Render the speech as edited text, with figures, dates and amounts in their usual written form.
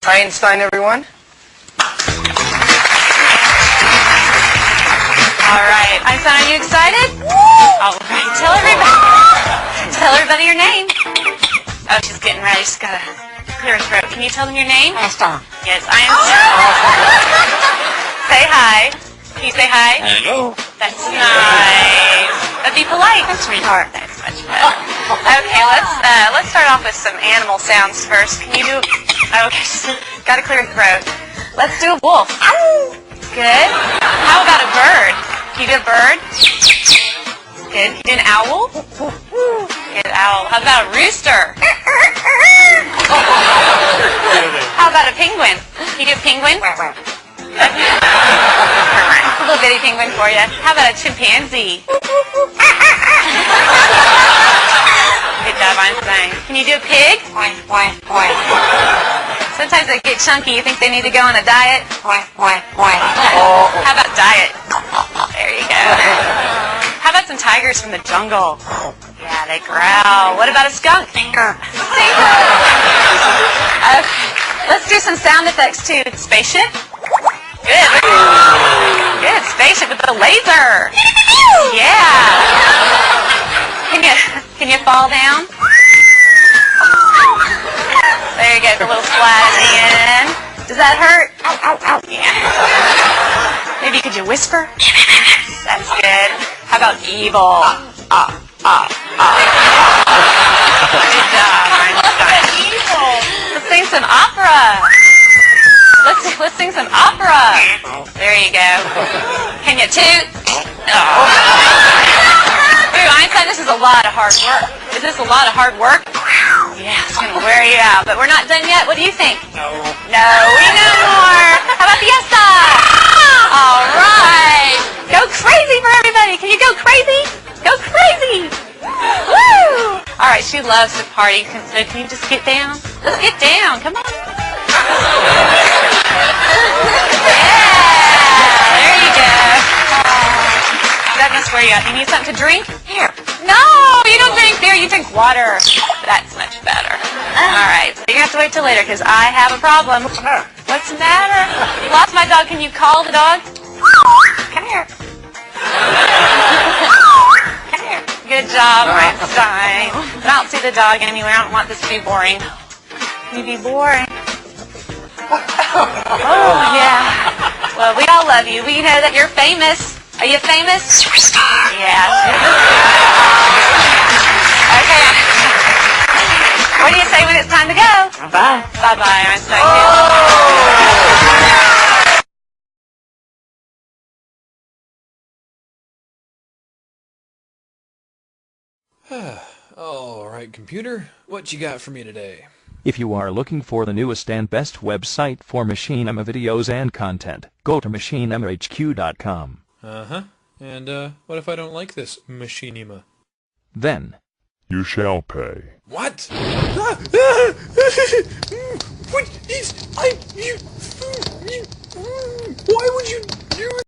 Einstein, everyone. All right. Einstein, are you excited? All right. Tell everybody your name. Oh, she's getting ready. She's got to clear her throat. Can you tell them your name? Einstein. Yes, Einstein. Say hi. Can you say hi? Hello. That's nice. Be polite. That's sweetheart. That's much better. Okay, let's start off with some animal sounds first. Can you do? Okay, gotta clear your throat. Let's do a wolf. Good. How about a bird? Can you do a bird? Good. Can you do an owl? Good owl. How about a rooster? How about a penguin? Can you do a penguin? A little bitty penguin for you. How about a chimpanzee? Good job, Einstein. Can you do a pig? Sometimes they get chunky. You think they need to go on a diet? How about diet? There you go. How about some tigers from the jungle? Yeah, they growl. What about a skunk? Stinker. Okay. Let's do some sound effects too. Spaceship? Good. Good. Spaceship with the laser. Yeah. Can you fall down? There you go. The little slide at the end. Does that hurt? Yeah. Maybe could you whisper? That's good. How about evil? Good job, Einstein. Evil. Let's sing some opera. Let's sing some opera. There you go. Can you toot? Ooh, Einstein, this is a lot of hard work. Is this a lot of hard work? Yeah, it's going to wear you out. But we're not done yet. What do you think? No, we know more. How about fiesta? All right. Go crazy for everybody. Can you go crazy? Go crazy. Woo! All right, she loves to party. So can you just get down? Let's get down. Come on. Yeah, there you go. That must wear you out. You need something to drink? Here. No, you don't drink beer. You drink water. That's much better. All right, so you're going to have to wait till later because I have a problem. What's the matter? You lost my dog. Can you call the dog? Come here. Come here. Good job, Einstein. I don't see the dog anywhere. I don't want this to be boring. Can you be boring? Oh, yeah. Well, we all love you. We know that you're famous. Are you famous? Superstar. Yeah. Okay. What do you say when it's time to go? Bye. Bye-bye, Einstein. All right, computer, what you got for me today? If you are looking for the newest and best website for Machinima videos and content, go to MachinimaHQ.com. Uh-huh. And, what if I don't like this Machinima? Then, You shall pay. What? What is... Why would you do